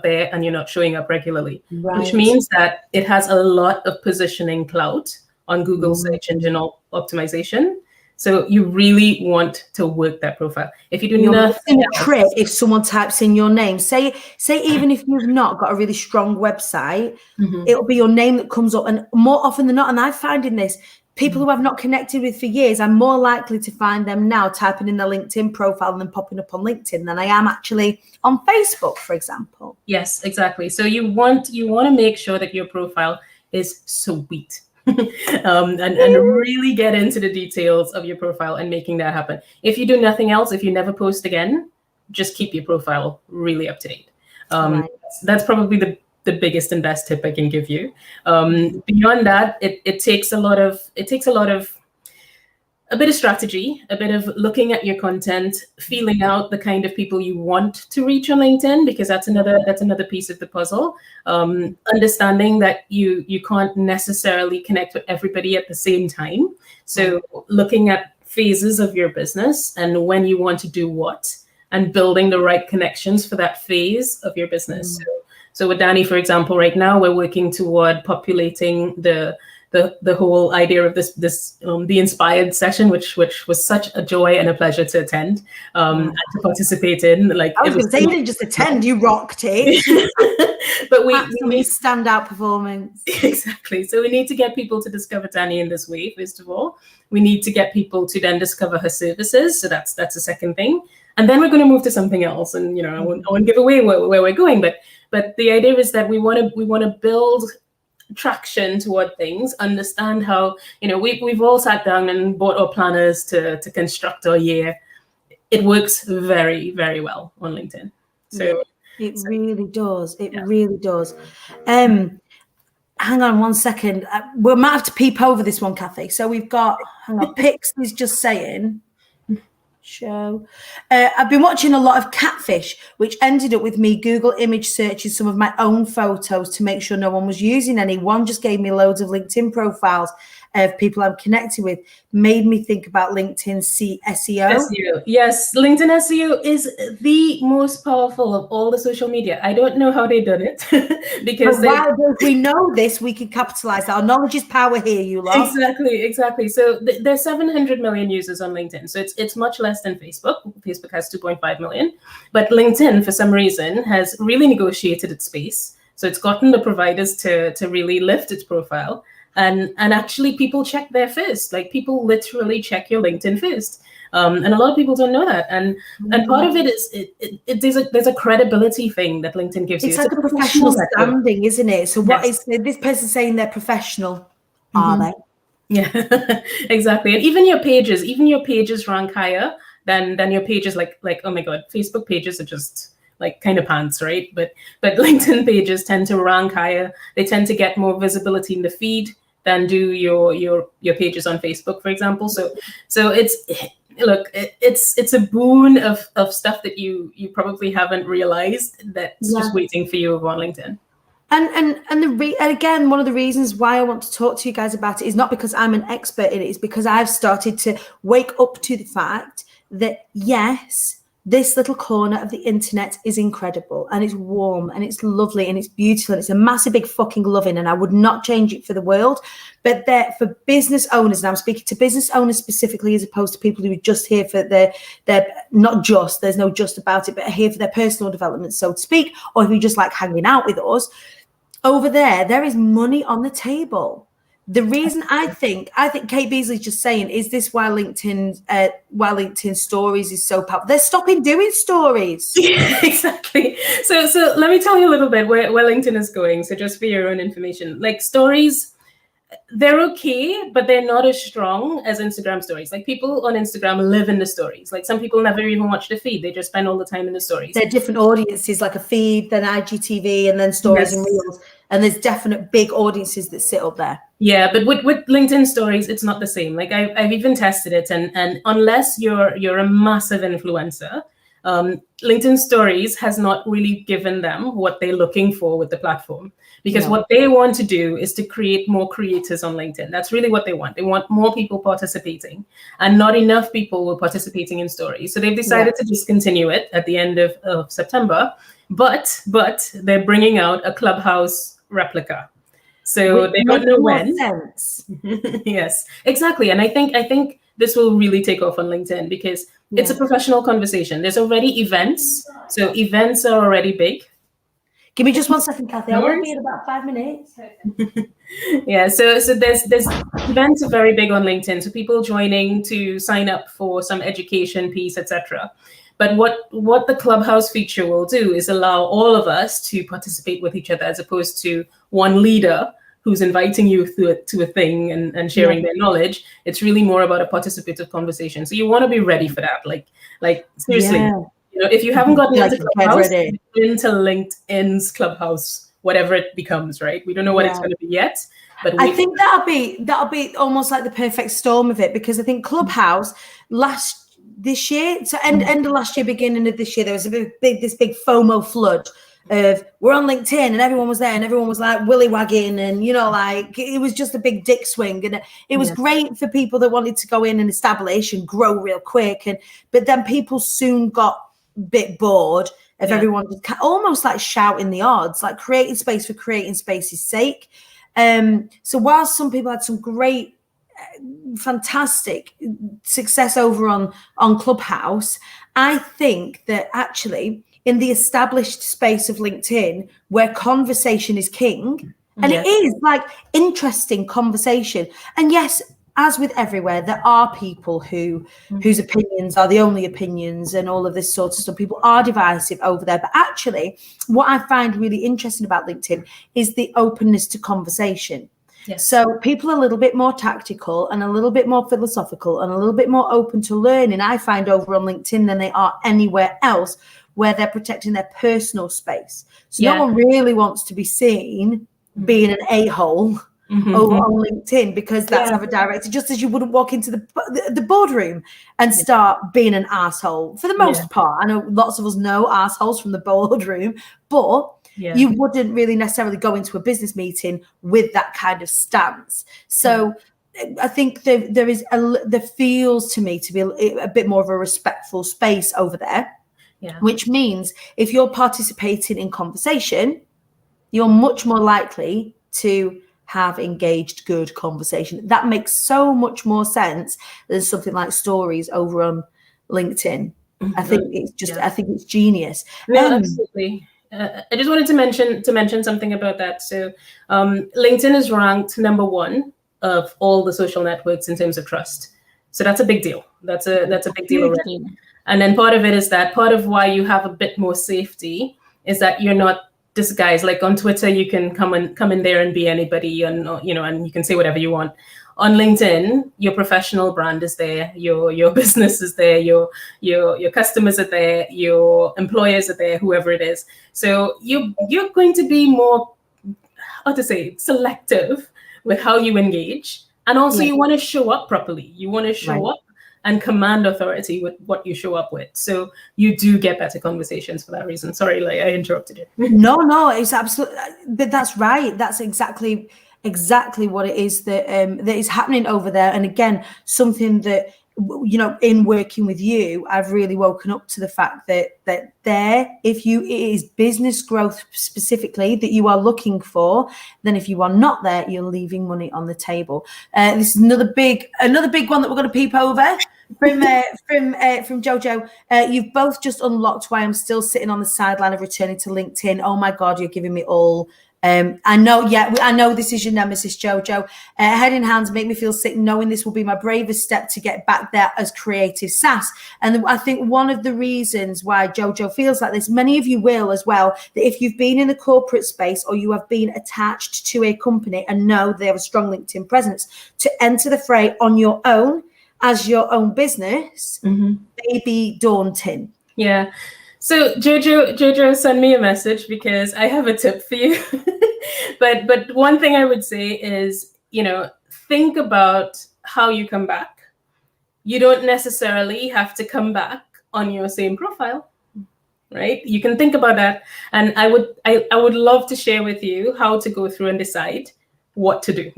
there and you're not showing up regularly, which means that it has a lot of positioning clout on Google search engine optimization. So you really want to work that profile. If you do nothing else, trick, if someone types in your name, say even if you've not got a really strong website, it'll be your name that comes up. And more often than not, and I'm finding this, people who I've not connected with for years, I'm more likely to find them now typing in their LinkedIn profile and then popping up on LinkedIn than I am actually on Facebook, for example. Yes, exactly. So you want to make sure that your profile is sweet. And really get into the details of your profile and making that happen. If you do nothing else, if you never post again, just keep your profile really up to date. That's probably the biggest and best tip I can give you. Beyond that, it takes a bit of strategy, a bit of looking at your content, feeling out the kind of people you want to reach on LinkedIn, because that's another piece of the puzzle. Understanding that you can't necessarily connect with everybody at the same time. So looking at phases of your business and when you want to do what, and building the right connections for that phase of your business. So with Dani, for example, right now we're working toward populating the whole idea of this the Inspired session, which was such a joy and a pleasure to attend and to participate in. Like, I was going to say, you didn't just attend, you rocked it. But we need standout performance. Exactly. So we need to get people to discover Dani in this way. First of all, we need to get people to then discover her services. So that's the second thing. And then we're going to move to something else. And I won't give away where we're going, but the idea is that we want to build traction toward things, understand how, we've all sat down and bought our planners to construct our year. It works very, very well on LinkedIn. So it really does. It really does. Hang on one second. We might have to peep over this one, Kathy. So we've got, Pix is just saying, show. I've been watching a lot of Catfish, which ended up with me Google image searching some of my own photos to make sure no one was using any. One just gave me loads of LinkedIn profiles of people I'm connected with. Made me think about LinkedIn SEO. Yes, LinkedIn SEO is the most powerful of all the social media. I don't know how they done it because if we know this, we can capitalize. Our knowledge is power here, you lot. Exactly. So there's 700 million users on LinkedIn. So it's much less than Facebook. Facebook has 2.5 million. But LinkedIn, for some reason, has really negotiated its space. So it's gotten the providers to really lift its profile. And actually people check there first. Like, people literally check your LinkedIn first. And a lot of people don't know that. And part of it is there's a credibility thing that LinkedIn gives you. It's like a professional standing, isn't it? So what is this person saying they're professional? Are they? Yeah, exactly. And even your pages rank higher than your pages like, oh my God, Facebook pages are just, like kind of pants, right? But LinkedIn pages tend to rank higher. They tend to get more visibility in the feed than do your pages on Facebook, for example. So it's a boon of stuff that you probably haven't realized that's just waiting for you over on LinkedIn. And again, one of the reasons why I want to talk to you guys about it is not because I'm an expert in it, it's because I've started to wake up to the fact that yes, this little corner of the internet is incredible and it's warm and it's lovely and it's beautiful and it's a massive big fucking loving, and I would not change it for the world. But for business owners, and I'm speaking to business owners specifically as opposed to people who are just here for their not just, there's no just about it, but are here for their personal development, so to speak, or if you just like hanging out with us. Over there is money on the table. The reason I think Kate Beasley's just saying, is this why LinkedIn stories is so powerful? They're stopping doing stories. Yeah, exactly. So let me tell you a little bit where LinkedIn is going. So just for your own information, like stories, they're okay, but they're not as strong as Instagram stories. Like people on Instagram live in the stories. Like some people never even watch the feed. They just spend all the time in the stories. They're different audiences, like a feed, then IGTV, and then stories and reels. And there's definite big audiences that sit up there. Yeah, but with LinkedIn stories, it's not the same. Like I've even tested it, and unless you're a massive influencer, LinkedIn stories has not really given them what they're looking for with the platform. Because what they want to do is to create more creators on LinkedIn. That's really what they want. They want more people participating, and not enough people were participating in stories. So they've decided to discontinue it at the end of September. But they're bringing out a Clubhouse replica. So they don't know when. Sense. Yes, exactly. And I think this will really take off on LinkedIn because it's a professional conversation. There's already events. So events are already big. Give me just 1 second, Kathy. I want to be in about 5 minutes. Yeah, so there's events are very big on LinkedIn. So people joining to sign up for some education piece, etc. But what the Clubhouse feature will do is allow all of us to participate with each other, as opposed to one leader who's inviting you to a thing and sharing their knowledge. It's really more about a participative conversation. So you want to be ready for that. Like seriously. Yeah. You know, if you haven't gotten into Clubhouse, into LinkedIn's Clubhouse, whatever it becomes, right? We don't know what it's going to be yet, but I think that'll be almost like the perfect storm of it, because I think Clubhouse this year, so end of last year, beginning of this year, there was this big FOMO flood of we're on LinkedIn, and everyone was there, and everyone was like willy wagging, and like it was just a big dick swing, and it was great for people that wanted to go in and establish and grow real quick, but then people soon got bit bored of everyone almost like shouting the odds, like creating space for creating space's sake. So while some people had some great fantastic success over on Clubhouse, I think that actually in the established space of LinkedIn, where conversation is king, and it is like interesting conversation, and yes, as with everywhere, there are people whose opinions are the only opinions and all of this sort of stuff. People are divisive over there. But actually, what I find really interesting about LinkedIn is the openness to conversation. Yes. So people are a little bit more tactical and a little bit more philosophical and a little bit more open to learning, I find, over on LinkedIn than they are anywhere else, where they're protecting their personal space. So no one really wants to be seen being an a-hole over on LinkedIn, because that's never directed. Just as you wouldn't walk into the boardroom and start being an asshole for the most part. I know lots of us know assholes from the boardroom, but you wouldn't really necessarily go into a business meeting with that kind of stance. So I think there feels to me to be a bit more of a respectful space over there, which means if you're participating in conversation, you're much more likely to have engaged good conversation. That makes so much more sense than something like stories over on LinkedIn. I think it's just, I think it's genius. No, absolutely. I just wanted to mention something about that. So LinkedIn is ranked number 1 of all the social networks in terms of trust. So that's a big deal. That's a big deal already. And then part of it is that part of why you have a bit more safety is that you're not disguise. Like on Twitter, you can come in there and be anybody, and and you can say whatever you want. On LinkedIn, your professional brand is there, your business is there, your customers are there, your employers are there, whoever it is. So you're going to be more, how to say, selective with how you engage, and also you want to show up properly. You want to show up and command authority with what you show up with. So you do get better conversations for that reason. Sorry, like I interrupted you. No, it's absolutely, but that's right. That's exactly what it is that that is happening over there. And again, something that, in working with you, I've really woken up to the fact that if it is business growth specifically that you are looking for, then if you are not there, you're leaving money on the table. This is another big one that we're going to peep over from Jojo. You've both just unlocked why I'm still sitting on the sideline of returning to LinkedIn. Oh my God, you're giving me all. I know this is your nemesis, Jojo. Head in hands make me feel sick knowing this will be my bravest step to get back there as creative sass. And I think one of the reasons why Jojo feels like this, many of you will as well, that if you've been in the corporate space or you have been attached to a company and know they have a strong LinkedIn presence, to enter the fray on your own as your own business may be daunting. Yeah. So Jojo sent me a message because I have a tip for you. but one thing I would say is, think about how you come back. You don't necessarily have to come back on your same profile, right? You can think about that. And I would love to share with you how to go through and decide what to do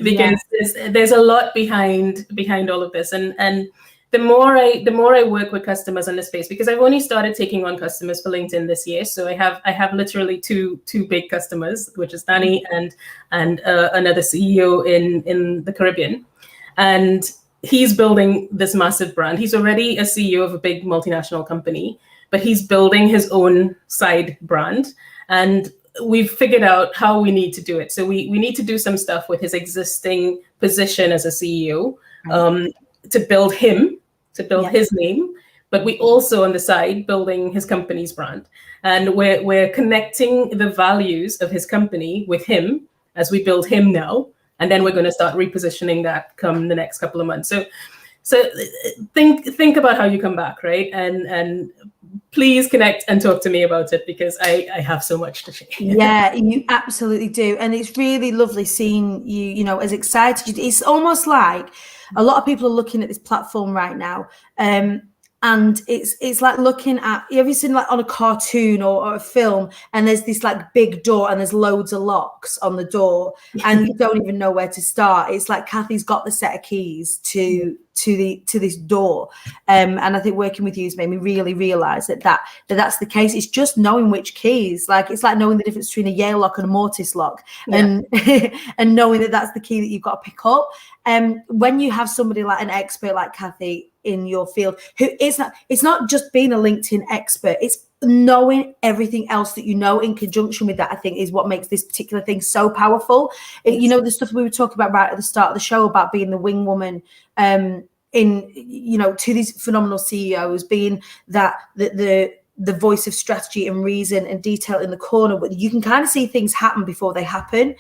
because there's a lot behind all of this. And the more I work with customers in this space, because I've only started taking on customers for LinkedIn this year, so I have literally two big customers, which is Dani and another CEO in the Caribbean, and he's building this massive brand. He's already a CEO of a big multinational company, but he's building his own side brand, and we've figured out how we need to do it. So we need to do some stuff with his existing position as a CEO. To build his name, but we also on the side building his company's brand, and we're connecting the values of his company with him as we build him now, and then we're going to start repositioning that come the next couple of months. So think about how you come back, right? And please connect and talk to me about it because I have so much to share. Yeah, you absolutely do, and it's really lovely seeing you, as excited. It's almost like a lot of people are looking at this platform right now, and it's like looking at, have you seen like on a cartoon or a film, and there's this like big door and there's loads of locks on the door and you don't even know where to start. It's like Kathy's got the set of keys to this door, and I think working with you has made me really realize that's the case. It's just knowing which keys, like it's like knowing the difference between a Yale lock and a Mortis lock, and knowing that that's the key that you've got to pick up. When you have somebody like an expert like Kathy in your field, it's not just being a LinkedIn expert, it's knowing everything else that you know in conjunction with that, I think is what makes this particular thing so powerful. The stuff we were talking about right at the start of the show about being the wing woman to these phenomenal CEOs, being that the voice of strategy and reason and detail in the corner, but you can kind of see things happen before they happen.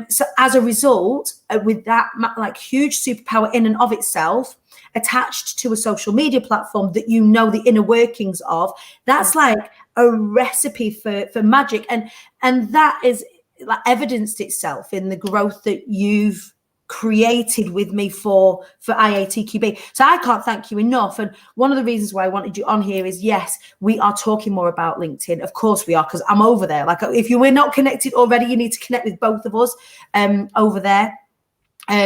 So as a result, with that like huge superpower in and of itself, attached to a social media platform that the inner workings of, that's like a recipe for magic, and that is like evidenced itself in the growth that you've created with me for IATQB. So I can't thank you enough. And one of the reasons why I wanted you on here is, yes, we are talking more about LinkedIn. Of course we are, because I'm over there. Like if you were not connected already, you need to connect with both of us over there.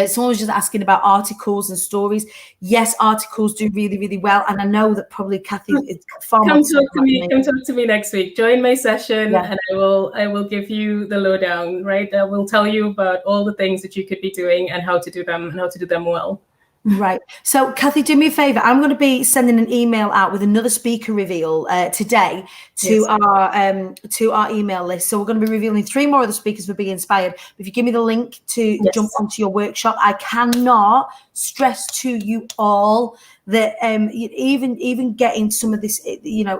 Someone was just asking about articles and stories. Yes, articles do really, really well. And I know that probably Kathy is far more. Come talk to me next week. Join my session and I will give you the lowdown, right? I will tell you about all the things that you could be doing and how to do them well. Right. So, Kathy, do me a favor. I'm going to be sending an email out with another speaker reveal today to our email list. So we're going to be revealing 3 more of the speakers for Be Inspired. If you give me the link to jump onto your workshop, I cannot stress to you all that even getting some of this,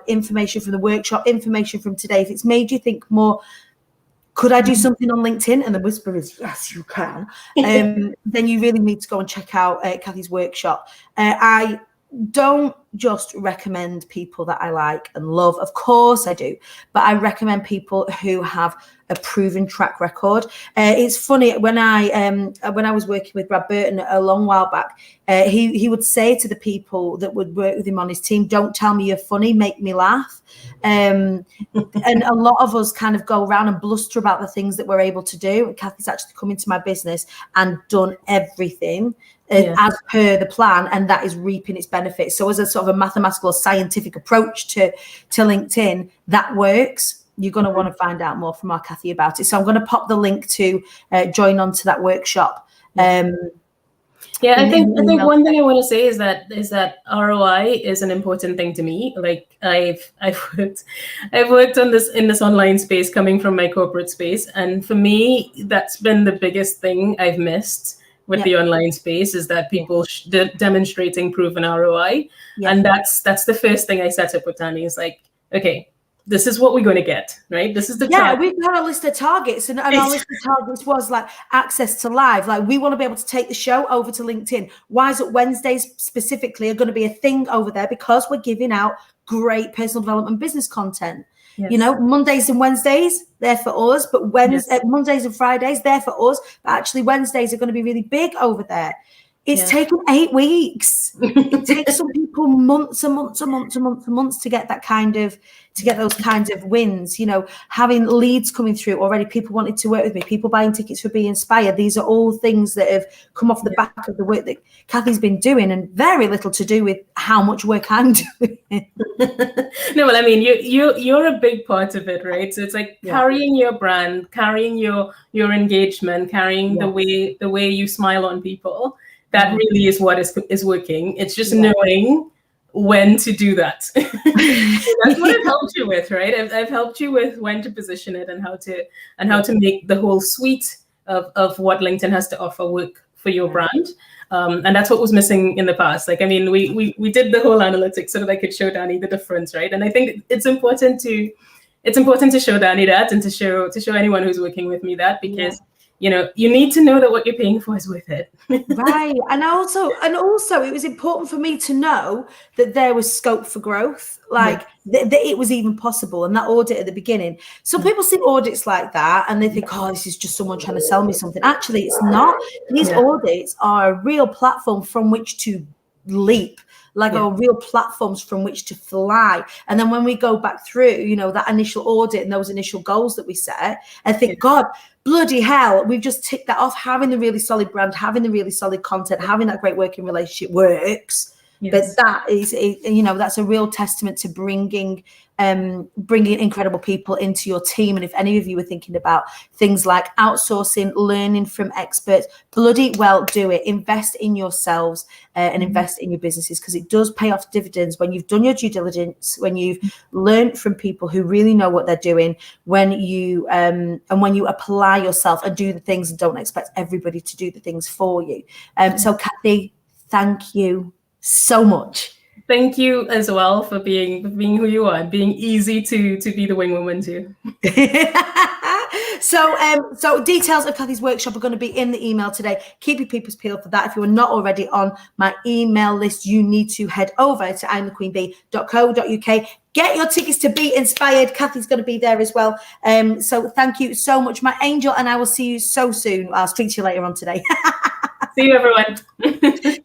information from the workshop, information from today, if it's made you think more, could I do something on LinkedIn? And the whisper is, yes, you can. Then you really need to go and check out Kathy's workshop. I don't just recommend people that I like and love. Of course I do. But I recommend people who have a proven track record. It's funny, when I was working with Brad Burton a long while back, he would say to the people that would work with him on his team, don't tell me you're funny, make me laugh. And a lot of us kind of go around and bluster about the things that we're able to do. And Kathy's actually come into my business and done everything as per the plan, and that is reaping its benefits. So as a sort of a mathematical or scientific approach to LinkedIn, that works. You're going to want to find out more from our Kathy about it. So I'm going to pop the link to join on to that workshop. I think one thing I want to say is that ROI is an important thing to me. Like I've worked on this in this online space coming from my corporate space, and for me that's been the biggest thing I've missed with the online space, is that people demonstrating proven ROI. And that's the first thing I set up with Dani, is like, okay, this is what we're going to get, right? This is the target. We've got a list of targets, and our list of targets was like access to live. Like, we want to be able to take the show over to LinkedIn. Wise Up Wednesdays specifically are going to be a thing over there because we're giving out great personal development business content. You know, Mondays and Wednesdays, they're for us, but Mondays and Fridays, they're for us. But actually, Wednesdays are going to be really big over there. It's taken 8 weeks. It takes some people months to get that kind of, to get those kinds of wins. You know, having leads coming through already, people wanted to work with me, people buying tickets for Be Inspired. These are all things that have come off the back of the work that Kathy's been doing, and very little to do with how much work I'm doing. No, well, I mean, you're a big part of it, right? So it's like carrying your brand, carrying your engagement, carrying the way you smile on people. That really is what is working. It's just knowing when to do that. So that's what I've helped you with, right? I've helped you with when to position it and how to make the whole suite of what LinkedIn has to offer work for your brand. And that's what was missing in the past. Like, I mean, we did the whole analytics so that I could show Dani the difference, right? And I think it's important to show Dani that, and to show anyone who's working with me that, because you know, you need to know that what you're paying for is worth it. Right. And also it was important for me to know that there was scope for growth, like that it was even possible. And that audit at the beginning, some people see audits like that and they think, oh, this is just someone trying to sell me something. Actually, it's not. These audits are a real platform from which to leap, like are real platforms from which to fly. And then when we go back through, you know, that initial audit and those initial goals that we set, and think, God, bloody hell, we've just ticked that off. Having the really solid brand, having the really solid content, having that great working relationship works. But that is, you know, that's a real testament to bringing incredible people into your team. And if any of you are thinking about things like outsourcing, learning from experts, bloody well do it. Invest in yourselves and invest in your businesses, because it does pay off dividends when you've done your due diligence, when you've learned from people who really know what they're doing, when you and when you apply yourself and do the things and don't expect everybody to do the things for you. So Kathy, thank you so much. Thank you as well for being who you are, being easy to be the wing woman too. So details of Kathy's workshop are going to be in the email today. Keep your peepers peeled for that. If you are not already on my email list, you need to head over to imthequeenbee.co.uk. Get your tickets to Be Inspired. Kathy's going to be there as well. So thank you so much, my angel, and I will see you so soon. I'll speak to you later on today. See you, everyone.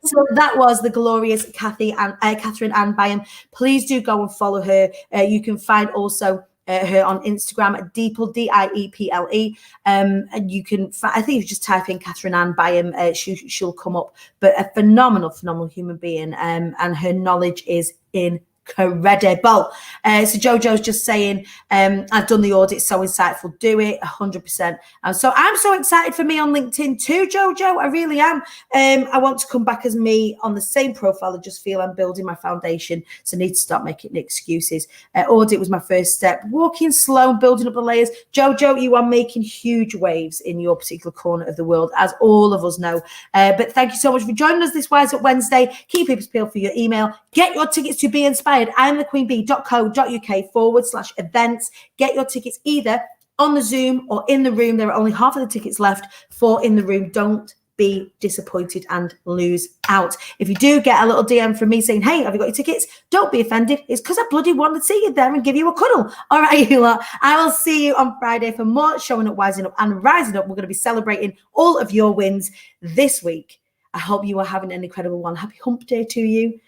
So that was the glorious Katherine Ann Byam. Please do go and follow her. You can find also her on Instagram at Dieple, Dieple. And you can, I think if you just type in Katherine Ann Byam, she'll come up. But a phenomenal human being, and her knowledge is incredible. incredible. So Jojo's just saying, I've done the audit, so insightful, do it 100%. And so I'm so excited for me on LinkedIn too, Jojo. I really am. I want to come back as me on the same profile. I just feel I'm building my foundation, so I need to start making excuses. Audit was my first step. Walking slow, building up the layers. Jojo, you are making huge waves in your particular corner of the world, as all of us know. But thank you so much for joining us this Wise Up Wednesday. Keep people's peeled for your email. Get your tickets to Be Inspired. imthequeenbee.co.uk/events. Get your tickets either on the Zoom or in the room. There are only half of the tickets left for in the room. Don't be disappointed and lose out. If you do get a little DM from me saying, hey, have you got your tickets? Don't be offended. It's because I bloody want to see you there and give you a cuddle. All right, you lot. I will see you on Friday for more Showing Up, Wising Up and Rising Up. We're going to be celebrating all of your wins this week. I hope you are having an incredible one. Happy hump day to you.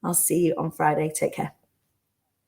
I'll see you on Friday. Take care.